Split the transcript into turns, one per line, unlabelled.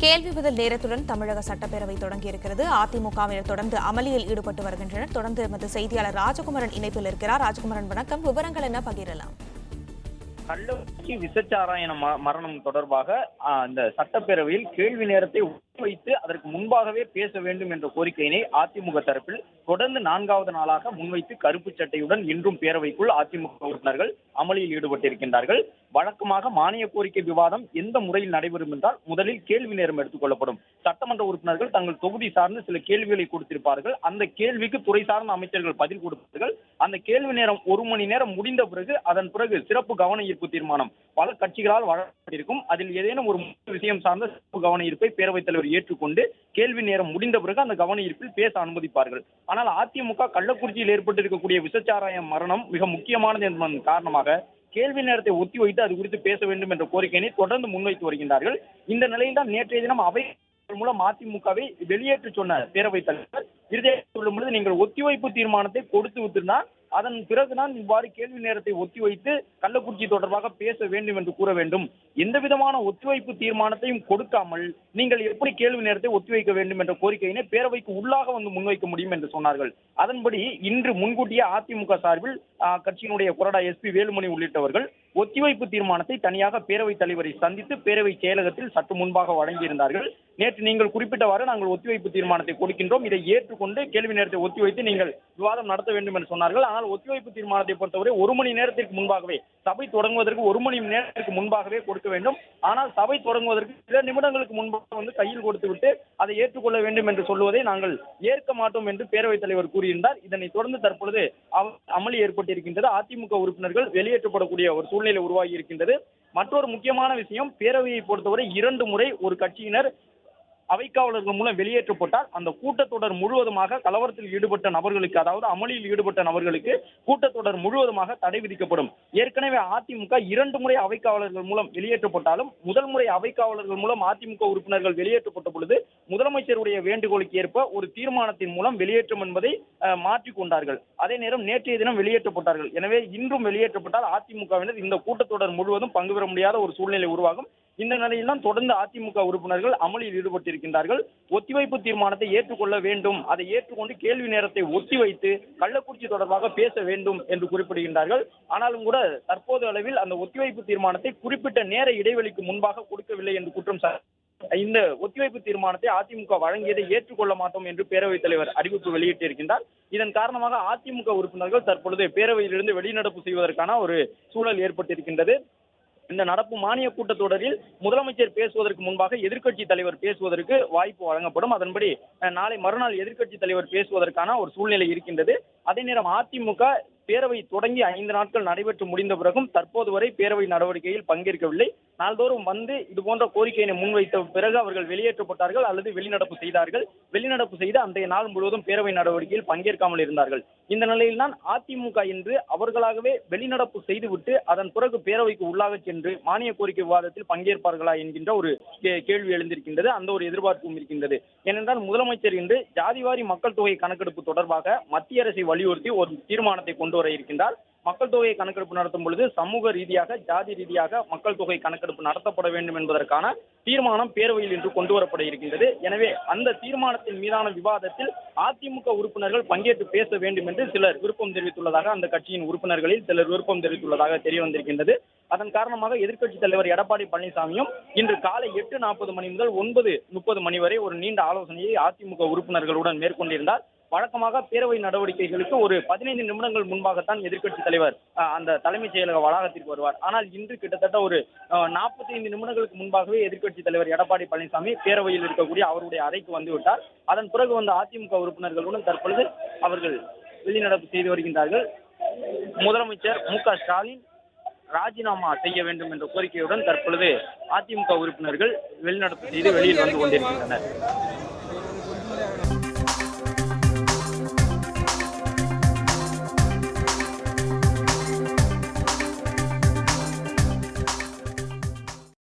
கேள்வி பதில் நேரத்துடன் தமிழக சட்டப்பேரவை தொடங்கியிருக்கிறது. அதிமுகவினர் தொடர்ந்து அமளியில் ஈடுபட்டு வருகின்றனர். தொடர்ந்து எமது செய்தியாளர் ராஜகுமரன் இணைப்பில் இருக்கிறார். ராஜகுமரன், வணக்கம். விவரங்கள் என்ன பகிரலாம்?
கள்ளக்குறிச்சி விசச்சாராயண மரணம் தொடர்பாக இந்த சட்டப்பேரவையில் கேள்வி நேரத்தை வைத்து அதற்கு முன்பாகவே பேச வேண்டும் என்ற கோரிக்கையினை அதிமுக தரப்பில் தொடர்ந்து 4வது நாளாக முன்வைத்து கருப்பு சட்டையுடன் இன்றும் பேரவைக்குள் அதிமுக உறுப்பினர்கள் அமளியில் ஈடுபட்டிருக்கின்றார்கள். வழக்கமாக மானிய கோரிக்கை விவாதம் எந்த முறையில் நடைபெறும் என்றால் முதலில் கேள்வி நேரம் எடுத்துக் கொள்ளப்படும். சட்டமன்ற உறுப்பினர்கள் தங்கள் தொகுதி சார்ந்து சில கேள்விகளை கொடுத்திருப்பார்கள். அந்த கேள்விக்கு துறை சார்ந்த அமைச்சர்கள் பதில் கொடுப்பார்கள். அந்த கேள்வி நேரம் 1 மணி நேரம் முடிந்த பிறகு அதன் பிறகு சிறப்பு கவன ஈர்ப்பு தீர்மானம் பல கட்சிகளால் வழங்கப்பட்டிருக்கும். அதில் ஏதேனும் ஒரு விஷயம் சார்ந்த சிறப்பு கவன ஈர்ப்பை பேரவைத் தலைவர் ஏற்றுக்கொண்டு கேள்வி நேரம் முடிந்த பிறகு அந்த கவன ஈர்ப்பில் பேச அனுமதிப்பார்கள். ஆனால் அதிமுக கள்ளக்குறிச்சியில் ஏற்பட்டிருக்கக்கூடிய விசச்சாராய மரணம் மிக முக்கியமானது என்பதன் காரணமாக கேள்வி நேரத்தை ஒத்திவைத்து அது குறித்து பேச வேண்டும் என்ற கோரிக்கையினை தொடர்ந்து முன்வைத்து வருகின்றார்கள். இந்த நிலையில் தான் நேற்றைய தினம் அவை மூலம் அதிமுகவை வெளியேற்ற சொன்ன பேரவைத் தலைவர் இறுதியாக சொல்லும் பொழுது, நீங்கள் ஒத்திவைப்பு தீர்மானத்தை கொடுத்து விட்டிருந்தால் அதன் பிறகுதான் இவ்வாறு கேள்வி நேரத்தை ஒத்திவைத்து கள்ளக்குறிச்சி தொடர்பாக பேச வேண்டும் என்று கூற வேண்டும். எந்த விதமான ஒத்திவைப்பு தீர்மானத்தையும் கொடுக்காமல் நீங்கள் எப்படி கேள்வி நேரத்தை ஒத்திவைக்க வேண்டும் என்ற கோரிக்கையினை பேரவைக்கு உள்ளாக வந்து முன்வைக்க முடியும் என்று சொன்னார்கள். அதன்படி இன்று முன்கூட்டியே அதிமுக சார்பில் கட்சியினுடைய கொறடா எஸ்பி வேலுமணி உள்ளிட்டவர்கள் ஒத்திவைப்பு தீர்மானத்தை தனியாக பேரவைத் தலைவரை சந்தித்து பேரவை செயலகத்தில் சற்று முன்பாக வழங்கியிருந்தார்கள். நேற்று நீங்கள் குறிப்பிட்டவாறு நாங்கள் ஒத்திவைப்பு தீர்மானத்தை கொடுக்கின்றோம், இதை ஏற்றுக்கொண்டு கேள்வி நேரத்தை ஒத்திவைத்து நீங்கள் விவாதம் நடத்த வேண்டும் என்று சொன்னார்கள். ஆனால் ஒத்திவைப்பு தீர்மானத்தை பொறுத்தவரை 1 மணி நேரத்திற்கு முன்பாகவே, சபை தொடங்குவதற்கு 1 மணி நேரத்திற்கு முன்பாகவே கொடுக்க வேண்டும். ஆனால் சபை தொடங்குவதற்கு சில நிமிடங்களுக்கு முன்பாக வந்து கையில் கொடுத்துவிட்டு அதை ஏற்றுக்கொள்ள வேண்டும் என்று சொல்வதை நாங்கள் ஏற்க மாட்டோம் என்று பேரவைத் தலைவர் கூறியிருந்தார். இதனைத் தொடர்ந்து தற்பொழுது அமளி ஏற்பட்டிருக்கின்றது. அதிமுக உறுப்பினர்கள் வெளியேற்றப்படக்கூடிய ஒரு சூழ்நிலை உருவாகி இருக்கின்றது. மற்றொரு முக்கியமான விஷயம், பேரவையை பொறுத்தவரை 2 முறை ஒரு கட்சியினர் அவைக்காவலர்கள் மூலம் வெளியேற்றப்பட்டால் அந்த கூட்டத்தொடர் முழுவதுமாக கலவரத்தில் ஈடுபட்ட நபர்களுக்கு, அதாவது அமளியில் ஈடுபட்ட நபர்களுக்கு கூட்டத்தொடர் முழுவதுமாக தடை விதிக்கப்படும். ஏற்கனவே அதிமுக 2 முறை அவைக்காவலர்கள் மூலம் வெளியேற்றப்பட்டாலும் முதல் முறை அவைக்காவலர்கள் மூலம் அதிமுக உறுப்பினர்கள் வெளியேற்றப்பட்ட பொழுது முதலமைச்சருடைய வேண்டுகோளுக்கு ஏற்ப ஒரு தீர்மானத்தின் மூலம் வெளியேற்றம் என்பதை மாற்றிக் கொண்டார்கள். அதே நேரம் நேற்றைய தினம் வெளியேற்றப்பட்டார்கள். எனவே இன்றும் வெளியேற்றப்பட்டால் அதிமுகவினர் இந்த கூட்டத்தொடர் முழுவதும் பங்கு பெற முடியாத ஒரு சூழ்நிலை உருவாகும். இந்த நிலையில் தான் தொடர்ந்து அதிமுக உறுப்பினர்கள் அமளியில் ஈடுபட்டிருக்கின்றார்கள். ஒத்திவைப்பு தீர்மானத்தை ஏற்றுக்கொள்ள வேண்டும், அதை ஏற்றுக்கொண்டு கேள்வி நேரத்தை ஒத்திவைத்து கள்ளக்குறிச்சி தொடர்பாக பேச வேண்டும் என்று குறிப்பிடுகின்றார்கள். ஆனாலும் கூட தற்போது அளவில் அந்த ஒத்திவைப்பு தீர்மானத்தை குறிப்பிட்ட நேர இடைவெளிக்கு முன்பாக கொடுக்கவில்லை என்று குற்றம் இந்த ஒத்திவைப்பு தீர்மானத்தை அதிமுக வழங்கியதை ஏற்றுக்கொள்ள மாட்டோம் என்று பேரவைத் தலைவர் அறிவிப்பு வெளியிட்டிருக்கின்றார். இதன் காரணமாக அதிமுக உறுப்பினர்கள் தற்பொழுது பேரவையிலிருந்து வெளிநடப்பு செய்வதற்கான ஒரு சூழல் ஏற்பட்டிருக்கின்றது. இந்த நடப்பு மானிய கூட்டத்தொடரில் முதலமைச்சர் பேசுவதற்கு முன்பாக எதிர்க்கட்சி தலைவர் பேசுவதற்கு வாய்ப்பு வழங்கப்படும். அதன்படி நாளை மறுநாள் எதிர்க்கட்சி தலைவர் பேசுவதற்கான ஒரு சூழ்நிலை இருக்கின்றது. அதே நேரம் அதிமுக பேரவை தொடங்கி 5 நாட்கள் நடைபெற்று முடிந்த பிறகும் தற்போது வரை பேரவை நடவடிக்கையில் பங்கேற்கவில்லை. நாள்தோறும் வந்து இதுபோன்ற கோரிக்கையினை முன்வைத்த பிறகு அவர்கள் வெளியேற்றப்பட்டார்கள் அல்லது வெளிநடப்பு செய்தார்கள். வெளிநடப்பு செய்து அன்றைய நாள் முழுவதும் பேரவை நடவடிக்கையில் பங்கேற்காமல் இருந்தார்கள். இந்த நிலையில் தான் அதிமுக இன்று அவர்களாகவே வெளிநடப்பு செய்துவிட்டு அதன் பிறகு பேரவைக்கு உள்ளாக சென்று மானிய கோரிக்கை விவாதத்தில் பங்கேற்பார்களா என்கின்ற ஒரு கேள்வி எழுந்திருக்கின்றது. அந்த ஒரு எதிர்பார்ப்பும் இருக்கின்றது. ஏனென்றால் முதலமைச்சர் இன்று ஜாதிவாரி மக்கள் தொகை கணக்கெடுப்பு தொடர்பாக மத்திய அரசை வலியுறுத்தி ஒரு தீர்மானத்தை கொண்டு வர இருக்கின்றார். மக்கள் தொகை கணக்கெடுப்பு நடத்தும் பொழுது சமூக ரீதியாக, ஜாதி ரீதியாக மக்கள் தொகை கணக்கெடுப்பு நடத்தப்பட வேண்டும் என்பதற்கான தீர்மானம் பேரவையில் இன்று கொண்டு வரப்பட இருக்கின்றது. எனவே அந்த தீர்மானத்தின் மீதான விவாதத்தில் அதிமுக உறுப்பினர்கள் பங்கேற்று பேச வேண்டும் என்று சிலர் விருப்பம் தெரிவித்துள்ளதாக, அந்த கட்சியின் உறுப்பினர்களில் சிலர் விருப்பம் தெரிவித்துள்ளதாக தெரிய வந்திருக்கின்றது. அதன் காரணமாக எதிர்க்கட்சித் தலைவர் எடப்பாடி பழனிசாமியும் இன்று காலை 8:40 மணி முதல் 9:30 மணி வரை ஒரு நீண்ட ஆலோசனையை அதிமுக உறுப்பினர்களுடன் மேற்கொண்டிருந்தார். வழக்கமாக பேரவை நடவடிக்கைகளுக்கு ஒரு 15 நிமிடங்கள் முன்பாகத்தான் எதிர்க்கட்சி தலைவர் அந்த தலைமைச் செயலக வளாகத்திற்கு வருவார். ஆனால் இன்று கிட்டத்தட்ட ஒரு 45 நிமிடங்களுக்கு முன்பாகவே எதிர்க்கட்சி தலைவர் எடப்பாடி பழனிசாமி பேரவையில் இருக்கக்கூடிய அவருடைய அறைக்கு வந்துவிட்டார். அதன் பிறகு வந்த அதிமுக உறுப்பினர்களுடன் தற்பொழுது அவர்கள் வெளிநடப்பு செய்து வருகின்றார்கள். முதலமைச்சர் மு.க. ஸ்டாலின் ராஜினாமா செய்ய வேண்டும் என்ற கோரிக்கையுடன் தற்பொழுது அதிமுக உறுப்பினர்கள் வெளிநடப்பு செய்து வெளியில் வந்து கொண்டிருக்கின்றனர்.